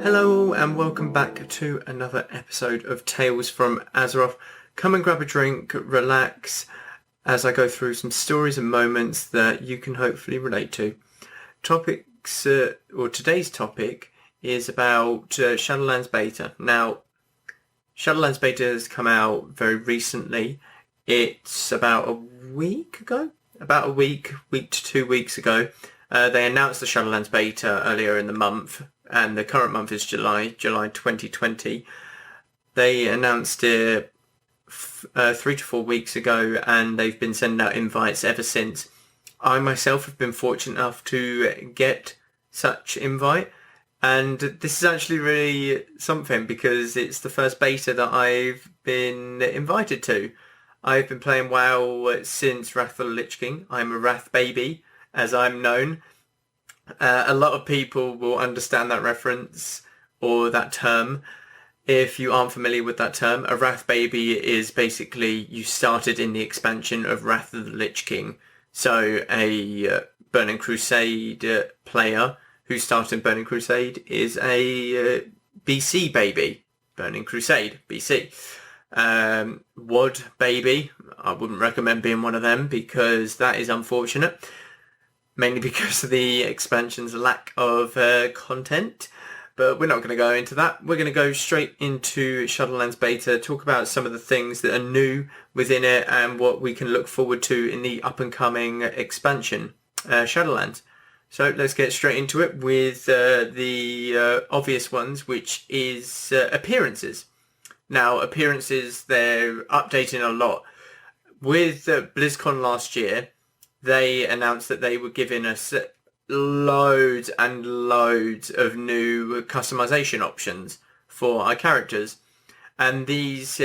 Hello and welcome back to another episode of Tales from Azeroth. Come and grab a drink, relax, as I go through some stories and moments that you can hopefully relate to. Today's topic is about Shadowlands Beta. Now, Shadowlands Beta has come out very recently. It's about a week ago? About a week to 2 weeks ago. They announced the Shadowlands Beta earlier in the month, and the current month is July 2020. They announced it 3 to 4 weeks ago, and they've been sending out invites ever since. I myself have been fortunate enough to get such invite, and this is actually really something because it's the first beta that I've been invited to. I've been playing WoW since Wrath of the Lich King. I'm a Wrath baby, as I'm known. A lot of people will understand that reference or that term. If you aren't familiar with that term, a Wrath baby is basically you started in the expansion of Wrath of the Lich King. So a Burning Crusade player who started in Burning Crusade is a BC baby. Burning Crusade, BC. WOD baby, I wouldn't recommend being one of them because that is unfortunate. Mainly because of the expansion's lack of content. But we're not going to go into that. We're going to go straight into Shadowlands Beta, talk about some of the things that are new within it and what we can look forward to in the up-and-coming expansion, Shadowlands. So let's get straight into it with the obvious ones, which is appearances. Now, appearances, they're updating a lot. With BlizzCon last year, they announced that they were giving us loads and loads of new customization options for our characters. And these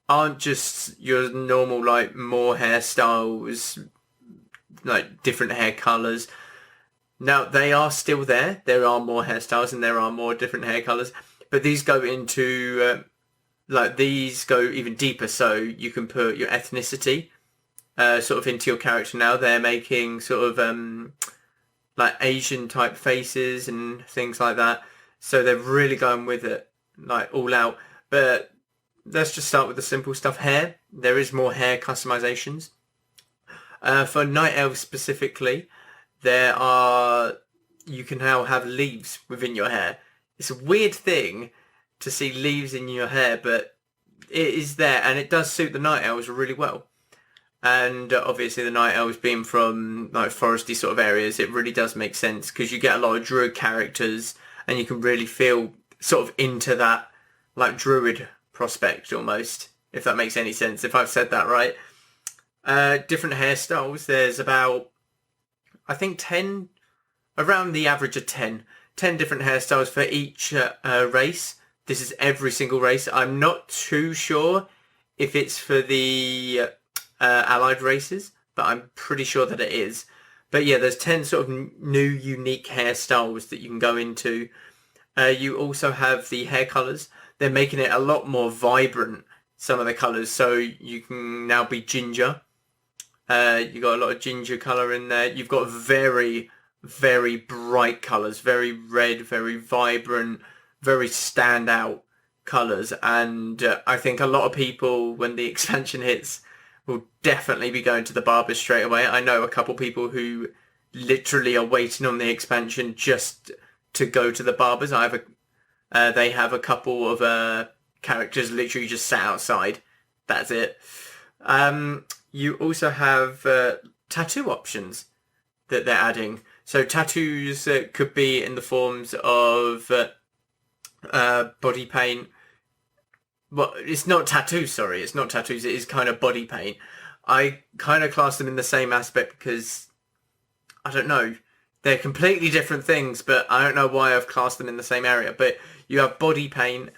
aren't just your normal, like, more hairstyles, like different hair colours. Now, they are still there. There are more hairstyles and there are more different hair colours. But these go into, these go even deeper. So you can put your ethnicity sort of into your character now. They're making sort of like Asian type faces and things like that. So they're really going with it, like all out. But let's just start with the simple stuff. Hair. There is more hair customizations. For Night Elves specifically, you can now have leaves within your hair. It's a weird thing to see leaves in your hair, but it is there and it does suit the Night Elves really well. And obviously the Night Elves being from like foresty sort of areas, it really does make sense because you get a lot of druid characters and you can really feel sort of into that like druid prospect almost, if that makes any sense, if I've said that right. Different hairstyles, there's about, I think 10, around the average of 10 different hairstyles for each race. This is every single race. I'm not too sure if it's for the allied races, but I'm pretty sure that it is. But yeah, there's 10 sort of new unique hairstyles that you can go into. You also have the hair colours. They're making it a lot more vibrant, some of the colours. So you can now be ginger. You got a lot of ginger colour in there. You've got very, very bright colours, very red, very vibrant, very standout colours. And I think a lot of people, when the expansion hits, will definitely be going to the barbers straight away. I know a couple people who literally are waiting on the expansion just to go to the barbers. They have a couple of characters literally just sat outside. That's it. You also have tattoo options that they're adding. So tattoos could be in the forms of body paint. Well, it's not tattoos, sorry. It's not tattoos. It is kind of body paint. I kind of class them in the same aspect because, I don't know, they're completely different things, but I don't know why I've classed them in the same area. But you have body paint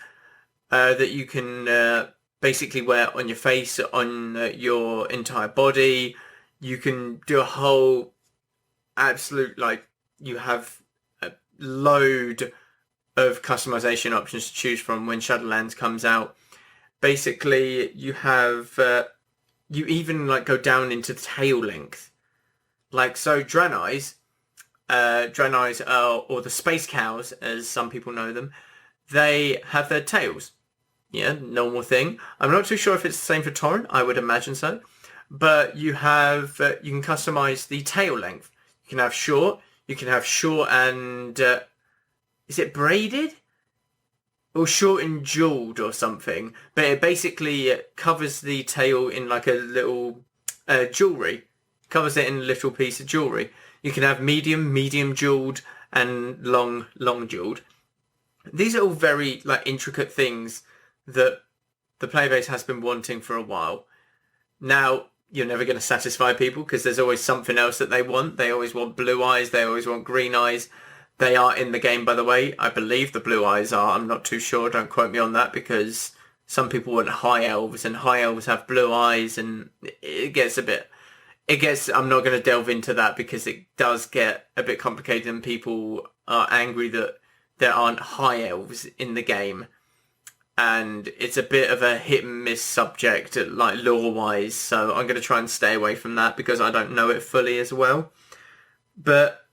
that you can basically wear on your face, on your entire body. You can do a whole absolute, like, you have a load of customization options to choose from when Shadowlands comes out. Basically, you have, you even like go down into tail length. Like, so Draenei's, Draenei's, or the space cows, as some people know them, they have their tails. Yeah, normal thing. I'm not too sure if it's the same for Torrent. I would imagine so. But you have, you can customize the tail length. You can have short. You can have short and, is it braided? Or short and jeweled or something. But it basically covers the tail in like a little jewelry. Covers it in a little piece of jewelry. You can have medium jeweled, and long jeweled. These are all very like intricate things that the player base has been wanting for a while. Now, you're never going to satisfy people because there's always something else that they want. They always want blue eyes. They always want green eyes. They are in the game, by the way. I believe the blue eyes are. I'm not too sure. Don't quote me on that, because some people want high elves, and high elves have blue eyes, and it gets a bit... I'm not going to delve into that because it does get a bit complicated and people are angry that there aren't high elves in the game. And it's a bit of a hit and miss subject, like lore-wise, so I'm going to try and stay away from that because I don't know it fully as well. But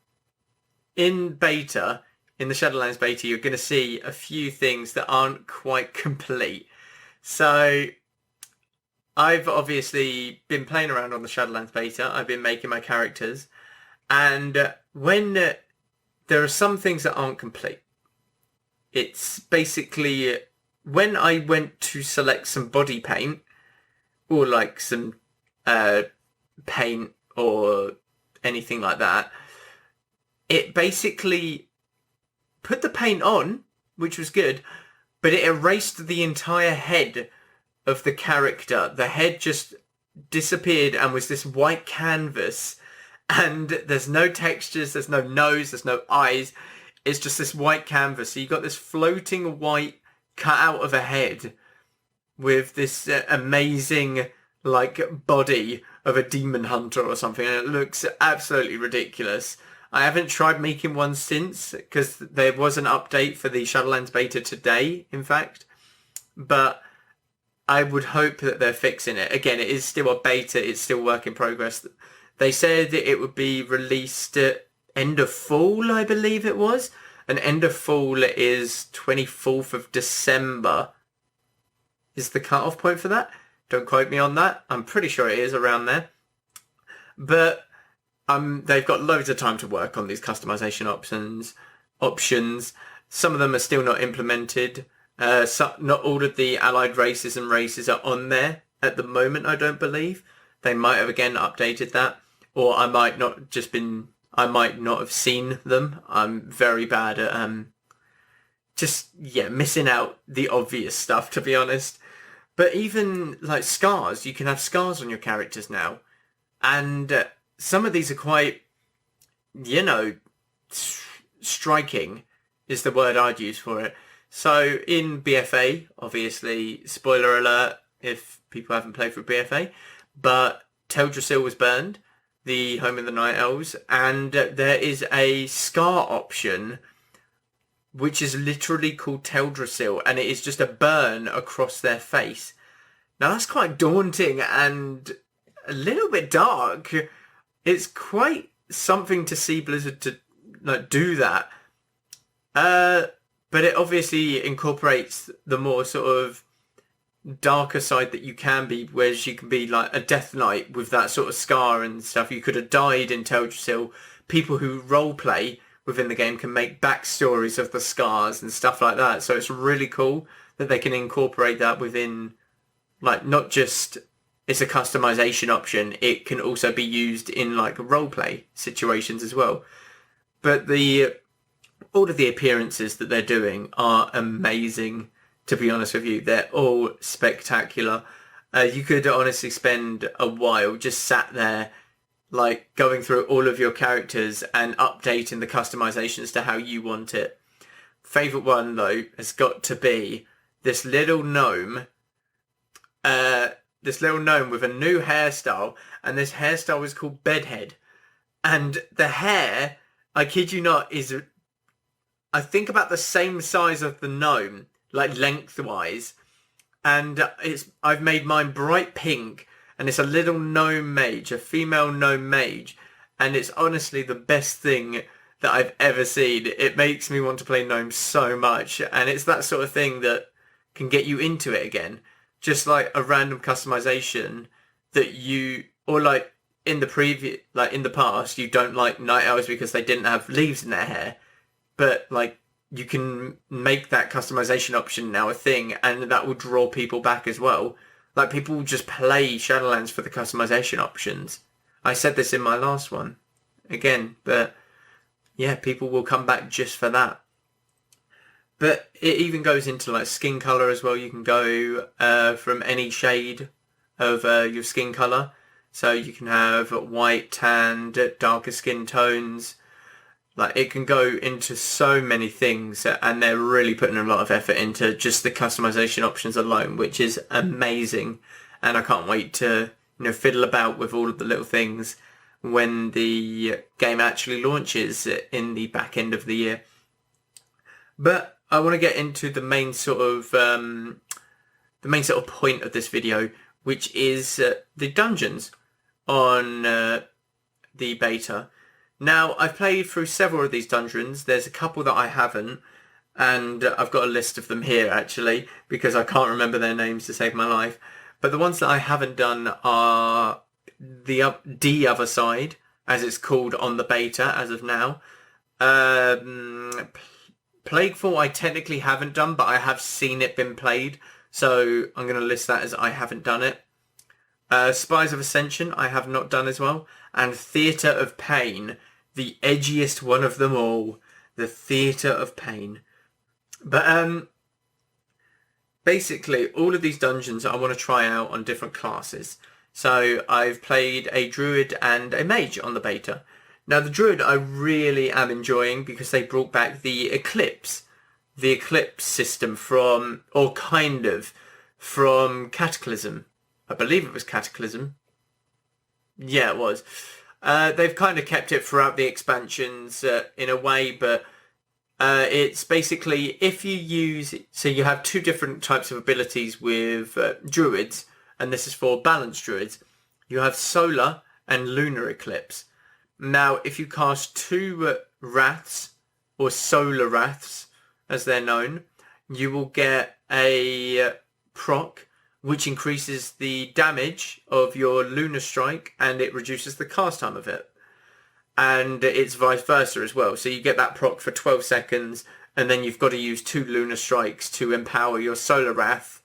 in beta, in the Shadowlands Beta, you're going to see a few things that aren't quite complete. So I've obviously been playing around on the Shadowlands Beta. I've been making my characters. And when there are some things that aren't complete, it's basically... when I went to select some body paint, or like some paint or anything like that, it basically put the paint on, which was good, but it erased the entire head of the character. The head just disappeared and was this white canvas, and there's no textures, there's no nose, there's no eyes. It's just this white canvas. So you got this floating white cut out of a head with this amazing like body of a demon hunter or something, and it looks absolutely ridiculous. I haven't tried making one since because there was an update for the Shadowlands Beta today, in fact, but I would hope that they're fixing it. Again, it is still a beta, it's still work in progress. They said that it would be released at end of fall, I believe it was. And end of fall is 24th of December. Is the cut-off point for that? Don't quote me on that. I'm pretty sure it is around there. But they've got loads of time to work on these customization options. Some of them are still not implemented. Not all of the allied races and races are on there at the moment, I don't believe. They might have again updated that. Or I might not have seen them. I'm very bad at missing out the obvious stuff, to be honest. But even like scars, you can have scars on your characters now. And some of these are quite, striking is the word I'd use for it. So in BFA, obviously, spoiler alert if people haven't played through BFA, but Teldrassil was burned, the home of the Night Elves, and there is a scar option which is literally called Teldrassil, and it is just a burn across their face. Now that's quite daunting and a little bit dark. It's quite something to see Blizzard to do that. But it obviously incorporates the more sort of darker side that you can be, whereas you can be like a Death Knight with that sort of scar and stuff. You could have died in Teldrassil. People who roleplay within the game can make backstories of the scars and stuff like that. So it's really cool that they can incorporate that within, like, not just it's a customization option, it can also be used in like roleplay situations as well. But all of the appearances that they're doing are amazing. To be honest with you, they're all spectacular. You could honestly spend a while just sat there, like going through all of your characters and updating the customizations to how you want it. Favorite one though has got to be this little gnome. This little gnome with a new hairstyle, and this hairstyle is called Bedhead. And the hair, I kid you not, is I think about the same size of the gnome, like lengthwise, and I've made mine bright pink, and it's a little gnome mage, a female gnome mage, and it's honestly the best thing that I've ever seen. It makes me want to play Gnome so much, and it's that sort of thing that can get you into it again. Just like a random customization that you, or like in the in the past, you don't like night owls because they didn't have leaves in their hair, but like you can make that customization option now a thing, and that will draw people back as well. Like, people will just play Shadowlands for the customization options. I said this in my last one again, but yeah, people will come back just for that. But it even goes into like skin color as well. You can go from any shade of your skin color. So you can have white, tanned, darker skin tones. Like, it can go into so many things, and they're really putting a lot of effort into just the customization options alone, which is amazing. And I can't wait to, fiddle about with all of the little things when the game actually launches in the back end of the year. But I want to get into the main sort of point of this video, which is the dungeons on the beta. Now, I've played through several of these dungeons. There's a couple that I haven't, and I've got a list of them here, actually, because I can't remember their names to save my life. But the ones that I haven't done are the other side, as it's called on the beta as of now. Plaguefall I technically haven't done, but I have seen it been played, so I'm going to list that as I haven't done it. Spies of Ascension I have not done as well. And Theatre of Pain, the edgiest one of them all, the Theatre of Pain. But basically, all of these dungeons I want to try out on different classes. So I've played a Druid and a Mage on the beta. Now, the Druid I really am enjoying because they brought back the Eclipse system from Cataclysm. I believe it was Cataclysm. Yeah, it was. They've kind of kept it throughout the expansions in a way, but it's basically if you use... So you have two different types of abilities with Druids, and this is for balanced Druids. You have Solar and Lunar Eclipse. Now, if you cast two Wraths, or Solar Wraths, as they're known, you will get a proc, which increases the damage of your Lunar Strike, and it reduces the cast time of it. And it's vice versa as well. So you get that proc for 12 seconds, and then you've got to use two Lunar Strikes to empower your Solar Wrath,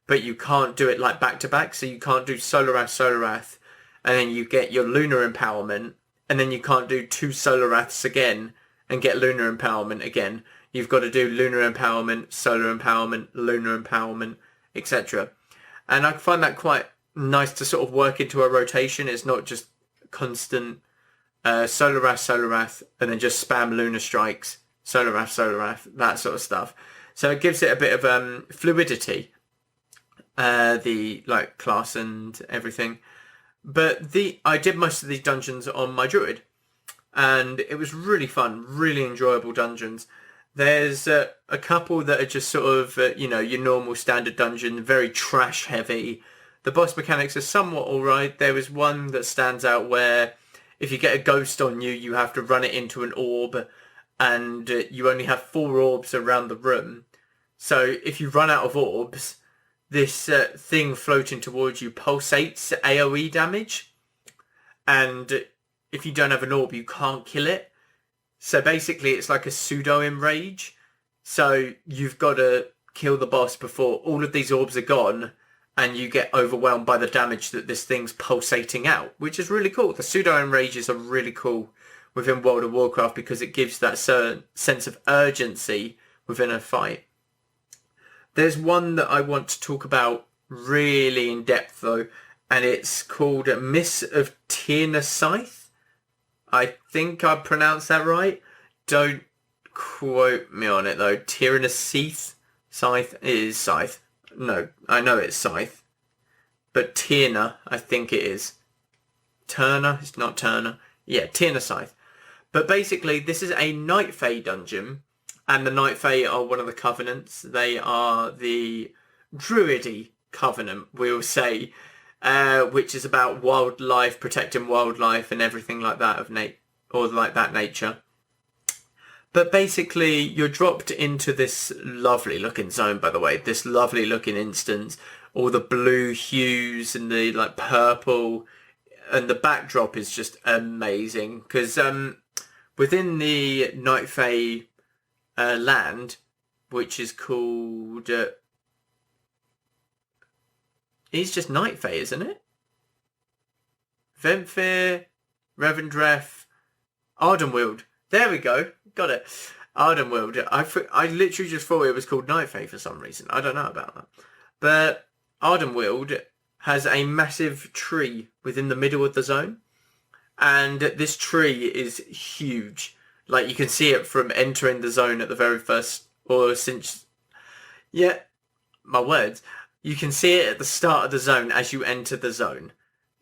but you can't do it like back to back, so you can't do Solar Wrath, and then you get your Lunar Empowerment, and then you can't do two Solar Wraths again and get Lunar Empowerment again. You've got to do Lunar Empowerment, Solar Empowerment, Lunar Empowerment, etc. And I find that quite nice to sort of work into a rotation. It's not just constant Solar Wrath, and then just spam Lunar Strikes, Solar Wrath, that sort of stuff. So it gives it a bit of fluidity, the like class and everything. But I did most of these dungeons on my Druid, and it was really fun, really enjoyable dungeons. There's a couple that are just sort of, your normal standard dungeon, very trash heavy. The boss mechanics are somewhat alright. There was one that stands out where if you get a ghost on you, you have to run it into an orb, and you only have 4 orbs around the room. So if you run out of orbs, this thing floating towards you pulsates AoE damage, and if you don't have an orb, you can't kill it. So basically, it's like a pseudo enrage. So you've got to kill the boss before all of these orbs are gone, and you get overwhelmed by the damage that this thing's pulsating out, which is really cool. The pseudo enrages are really cool within World of Warcraft because it gives that certain sense of urgency within a fight. There's one that I want to talk about really in depth though, and it's called Miss of Tierna Scythe. I think I pronounced that right. Don't quote me on it though. Tierna Scythe. It is Scythe. No, I know it's Scythe. But Tierna, I think it is. Turner? It's not Turner. Yeah, Tierna Scythe. But basically, this is a Night Fae dungeon. And the Night Fae are one of the covenants. They are the Druidy covenant, we'll say. Which is about wildlife, protecting wildlife and everything like that of that nature. But basically, you're dropped into this lovely looking zone, by the way, this lovely looking instance, all the blue hues and the like purple, and the backdrop is just amazing because within the Night Fae land, which is called it's just Night Fae, isn't it? Venthyr, Revendreth, Ardenweald. There we go. Got it. Ardenweald. I literally just thought it was called Night Fae for some reason. I don't know about that. But Ardenweald has a massive tree within the middle of the zone. And this tree is huge. Like, you can see it from entering the zone at the very first, or since, yeah, my words. You can see it at the start of the zone as you enter the zone.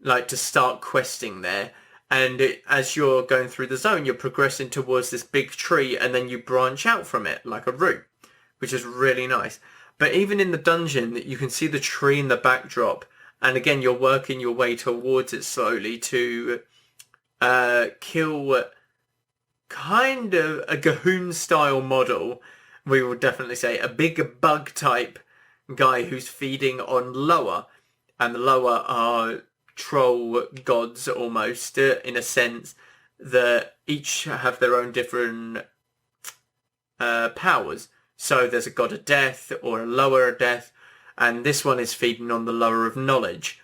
Like, to start questing there. And as you're going through the zone, you're progressing towards this big tree, and then you branch out from it like a root, which is really nice. But even in the dungeon, you can see the tree in the backdrop. And again, you're working your way towards it slowly to kill kind of a Gahoon-style model, we will definitely say. A big bug-type guy who's feeding on Loa. And the Loa are troll gods almost, in a sense, that each have their own different powers. So there's a god of death or a lower of death, and this one is feeding on the lower of knowledge.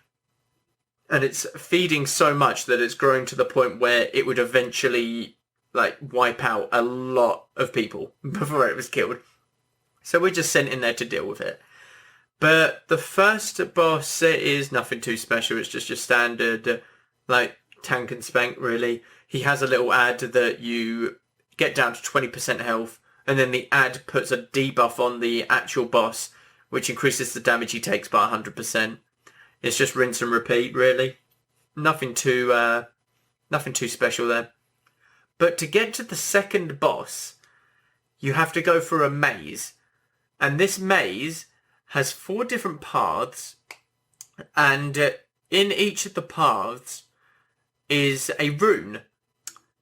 And it's feeding so much that it's growing to the point where it would eventually like wipe out a lot of people before it was killed. So we're just sent in there to deal with it. But the first boss is nothing too special. It's just your standard, like, tank and spank, really. He has a little ad that you get down to 20% health, and then the ad puts a debuff on the actual boss, which increases the damage he takes by 100%. It's just rinse and repeat, really. Nothing too special there. But to get to the second boss, you have to go through a maze. And this maze has 4 different paths, and in each of the paths is a rune.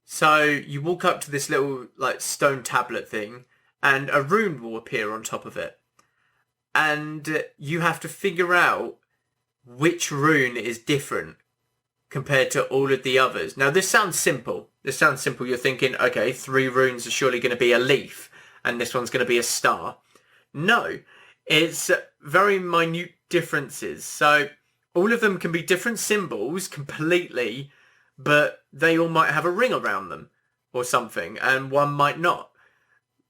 So you walk up to this little like stone tablet thing, and a rune will appear on top of it. And you have to figure out which rune is different compared to all of the others. Now this sounds simple. You're thinking, okay, 3 runes are surely going to be a leaf, and this one's going to be a star. No. It's very minute differences. So all of them can be different symbols completely, but they all might have a ring around them or something, and one might not.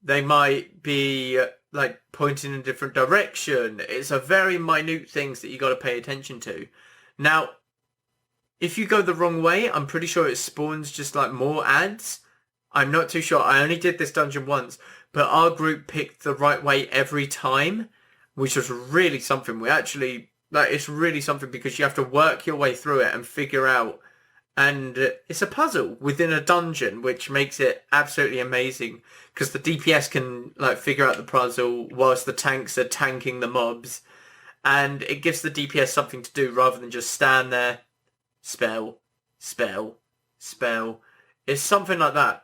They might be like pointing in a different direction. It's a very minute things that you got to pay attention to. Now, if you go the wrong way, I'm pretty sure it spawns just like more ads. I'm not too sure. I only did this dungeon once, but our group picked the right way every time, which was really something. We actually, like, it's really something because you have to work your way through it and figure out, and it's a puzzle within a dungeon, which makes it absolutely amazing because the DPS can like figure out the puzzle whilst the tanks are tanking the mobs, and it gives the DPS something to do rather than just stand there, spell, spell, spell. It's something like that.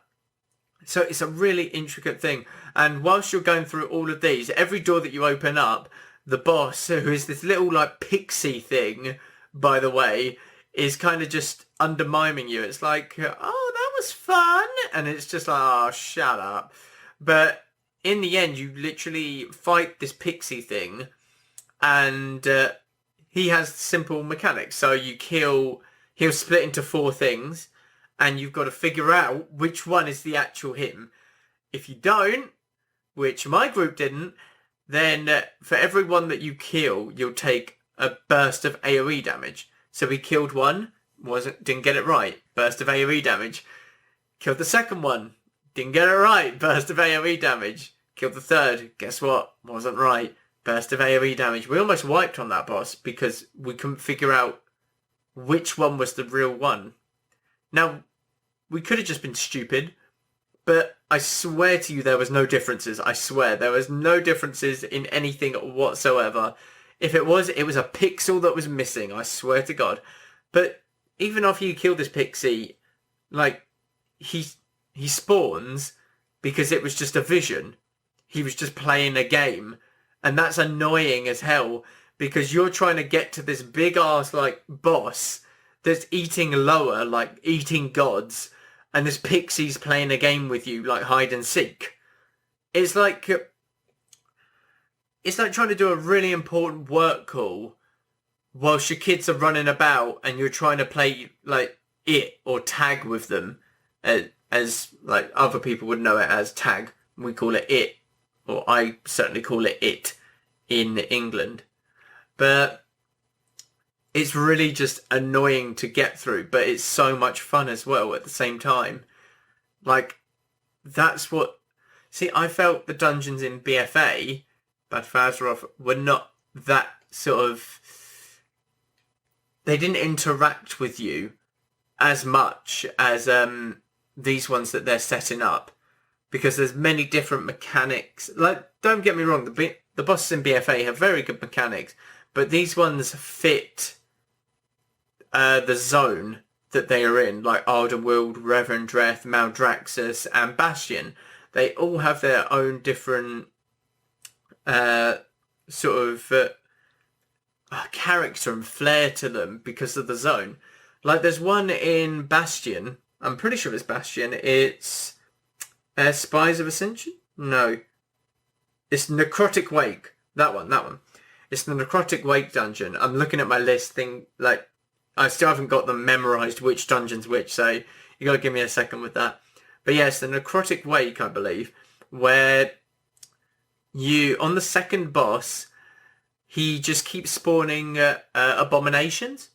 So it's a really intricate thing. And whilst you're going through all of these, every door that you open up, the boss, who is this little like pixie thing, by the way, is kind of just undermining you. It's like, oh, that was fun. And it's just like, oh, shut up. But in the end, you literally fight this pixie thing, and he has simple mechanics. So you kill, he'll split into 4 things, and you've got to figure out which one is the actual him. If you don't, which my group didn't, then for every one that you kill, you'll take a burst of AoE damage. So we killed one, didn't get it right, burst of AoE damage. Killed the second one, didn't get it right, burst of AoE damage. Killed the third, guess what, wasn't right, burst of AoE damage. We almost wiped on that boss because we couldn't figure out which one was the real one. Now, we could have just been stupid, but I swear to you there was no differences. I swear, there was no differences in anything whatsoever. If it was a pixel that was missing, I swear to God. But even after you kill this pixie, like, he spawns, because it was just a vision. He was just playing a game. And that's annoying as hell, because you're trying to get to this big ass like boss that's eating lower, like eating gods, and this pixie's playing a game with you like hide and seek. It's like trying to do a really important work call whilst your kids are running about and you're trying to play like it or tag with them, as like other people would know it as tag. We call it it, or I certainly call it it in England. But it's really just annoying to get through, but it's so much fun as well at the same time. Like, that's what... See, I felt the dungeons in BFA, Battle for Azeroth, were not that sort of... They didn't interact with you as much as these ones that they're setting up. Because there's many different mechanics. Like, don't get me wrong, the bosses in BFA have very good mechanics, but these ones fit the zone that they are in, like Ardenweald, Revendreth, Maldraxxus, and Bastion. They all have their own different sort of character and flair to them because of the zone. Like, there's one in Bastion, I'm pretty sure it's Bastion, it's... Spies of Ascension? No. It's Necrotic Wake. That one. It's the Necrotic Wake dungeon. I'm looking at my list thing, like, I still haven't got them memorised which dungeon's which, so you got to give me a second with that. But yes, the Necrotic Wake, I believe, where you, on the second boss, he just keeps spawning abominations.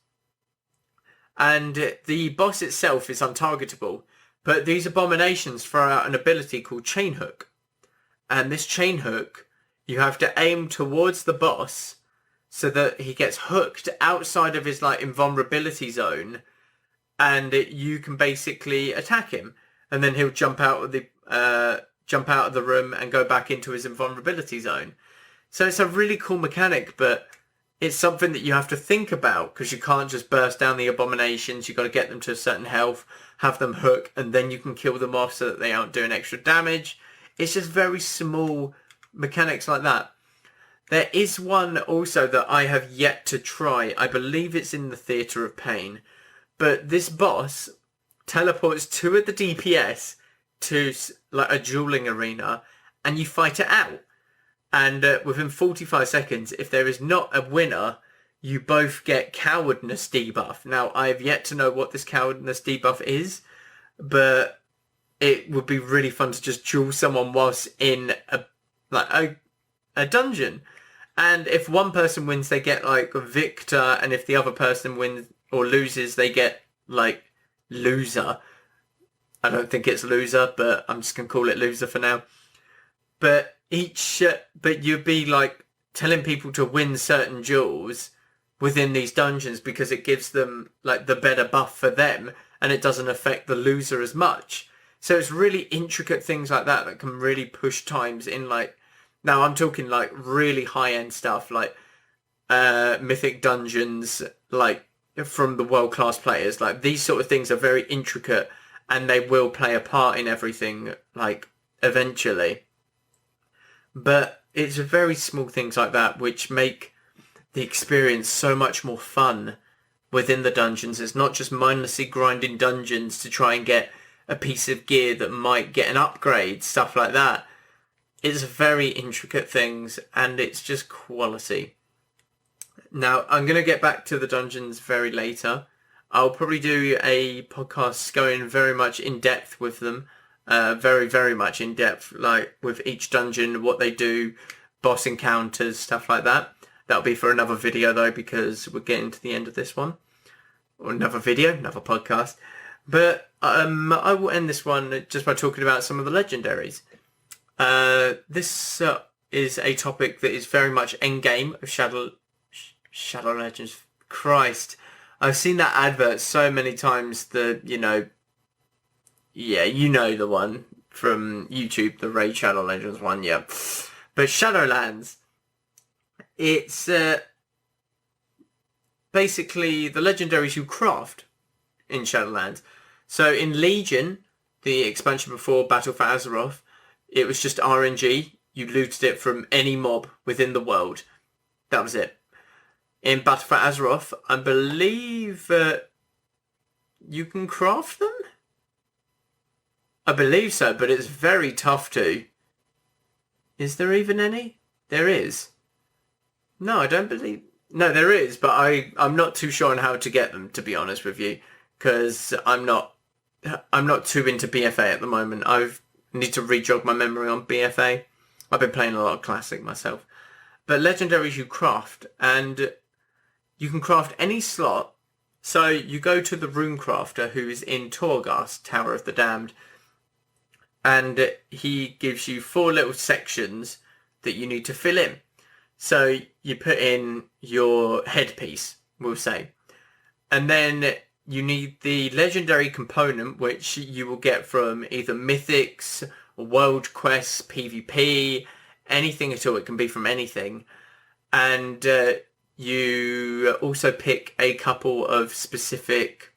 And the boss itself is untargetable. But these abominations throw out an ability called Chain Hook. And this Chain Hook, you have to aim towards the boss so that he gets hooked outside of his like invulnerability zone, and you can basically attack him. And then he'll jump out of the room and go back into his invulnerability zone. So it's a really cool mechanic, but it's something that you have to think about, because you can't just burst down the abominations. You've got to get them to a certain health, have them hook, and then you can kill them off so that they aren't doing extra damage. It's just very small mechanics like that. There is one also that I have yet to try. I believe it's in the Theatre of Pain. But this boss teleports two of the DPS to like a dueling arena, and you fight it out. And within 45 seconds, if there is not a winner, you both get cowardness debuff. Now, I have yet to know what this cowardness debuff is, but it would be really fun to just duel someone whilst in a dungeon. And if one person wins, they get like a victor, and if the other person wins or loses, they get like loser. I don't think it's loser, but I'm just gonna call it loser for now. But you'd be like telling people to win certain duels within these dungeons because it gives them like the better buff for them, and it doesn't affect the loser as much. So it's really intricate things like that that can really push times in, like, now I'm talking like really high end stuff like mythic dungeons, like from the world class players. Like, these sort of things are very intricate, and they will play a part in everything like eventually. But it's very small things like that which make the experience so much more fun within the dungeons. It's not just mindlessly grinding dungeons to try and get a piece of gear that might get an upgrade, stuff like that. It's very intricate things, and it's just quality. Now, I'm going to get back to the dungeons very later. I'll probably do a podcast going very much in depth with them. Very, very much in depth, like with each dungeon, what they do, boss encounters, stuff like that. That'll be for another video though, because we're getting to the end of this one. Or another video, another podcast. But I will end this one just by talking about some of the legendaries. This is a topic that is very much endgame of Shadow Legends. Christ. I've seen that advert so many times that, yeah, you know the one from YouTube, the Raid Shadow Legends one, yeah. But Shadowlands, it's basically the legendaries you craft in Shadowlands. So in Legion, the expansion before Battle for Azeroth, It was just RNG. You looted it from any mob within the world. That was it. In Battle for Azeroth, I believe you can craft them? I believe so, but it's very tough to. Is there even any? There is. No, I don't believe... No, there is, but I'm not too sure on how to get them, to be honest with you, because I'm not too into BFA at the moment. I need to re-jog my memory on BFA. I've been playing a lot of Classic myself. But legendaries you craft, and you can craft any slot. So you go to the rune crafter who is in Torghast, Tower of the Damned, and he gives you 4 little sections that you need to fill in. So you put in your headpiece, we'll say, and then you need the legendary component, which you will get from either Mythics, World Quests, PvP, anything at all. It can be from anything. And you also pick a couple of specific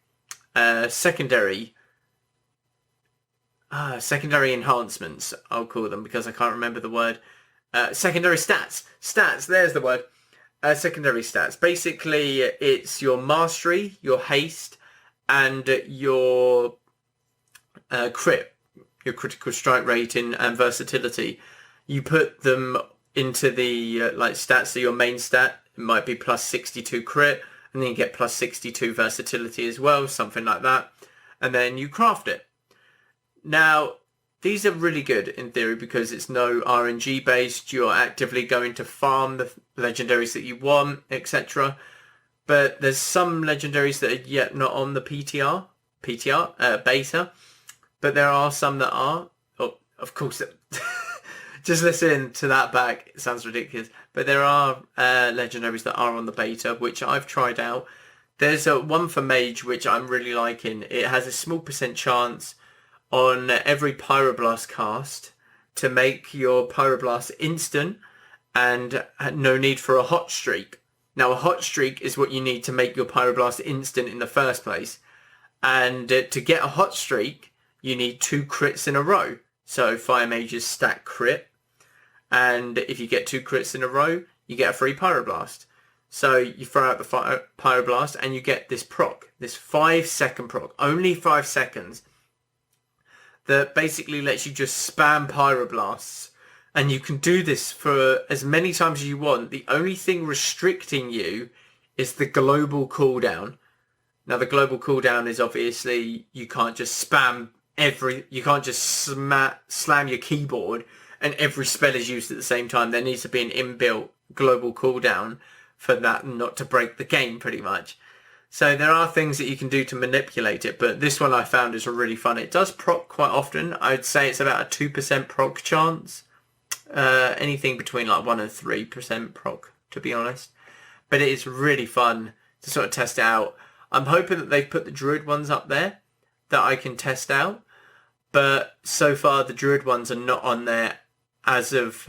secondary enhancements, I'll call them, because I can't remember the word. Secondary stats. Stats, there's the word. Secondary stats. Basically, it's your mastery, your haste, and your crit, your critical strike rating and versatility. You put them into the stats. So your main stat, it might be plus 62 crit, and then you get plus 62 versatility as well, something like that. And then you craft it. Now, these are really good in theory because it's no RNG based. You're actively going to farm the legendaries that you want, etc. But there's some legendaries that are yet not on the beta. But there are some that are. Oh, of course, just listen to that back. It sounds ridiculous. But there are legendaries that are on the beta, which I've tried out. There's one for Mage, which I'm really liking. It has a small % chance on every Pyroblast cast to make your Pyroblast instant and no need for a hot streak. Now, a hot streak is what you need to make your Pyroblast instant in the first place. And to get a hot streak, you need 2 crits in a row. So Fire Mages stack crit. And if you get 2 crits in a row, you get a free Pyroblast. So you throw out the Pyroblast and you get this proc, this 5-second proc, only 5 seconds, that basically lets you just spam Pyroblasts. And you can do this for as many times as you want. The only thing restricting you is the global cooldown. Now, the global cooldown is obviously you can't just spam you can't just slam your keyboard and every spell is used at the same time. There needs to be an inbuilt global cooldown for that not to break the game, pretty much. So there are things that you can do to manipulate it, but this one I found is really fun. It does proc quite often. I'd say it's about a 2% proc chance. Anything between like 1 and 3% proc, to be honest. But it is really fun to sort of test it out. I'm hoping that they've put the Druid ones up there that I can test out. But so far the Druid ones are not on there as of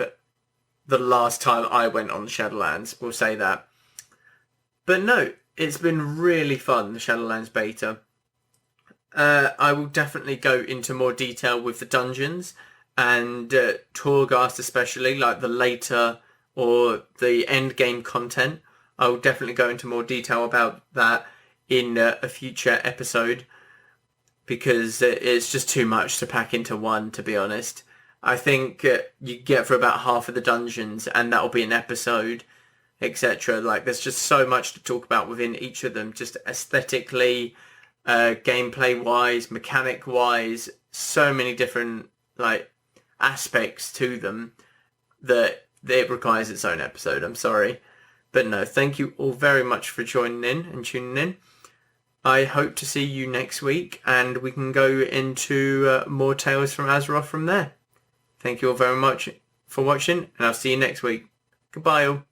the last time I went on Shadowlands. We'll say that. But no, it's been really fun, the Shadowlands Beta. I will definitely go into more detail with the dungeons and Torghast especially, like the later or the end game content. I will definitely go into more detail about that in a future episode because it's just too much to pack into one, to be honest. I think you get for about half of the dungeons and that'll be an episode, etc. Like, there's just so much to talk about within each of them, just aesthetically, gameplay wise, mechanic wise, so many different aspects to them that it requires its own episode. I'm sorry, but no, thank you all very much for joining in and tuning in. I hope to see you next week and we can go into more Tales from Azeroth from there. Thank you all very much for watching and I'll see you next week. Goodbye all.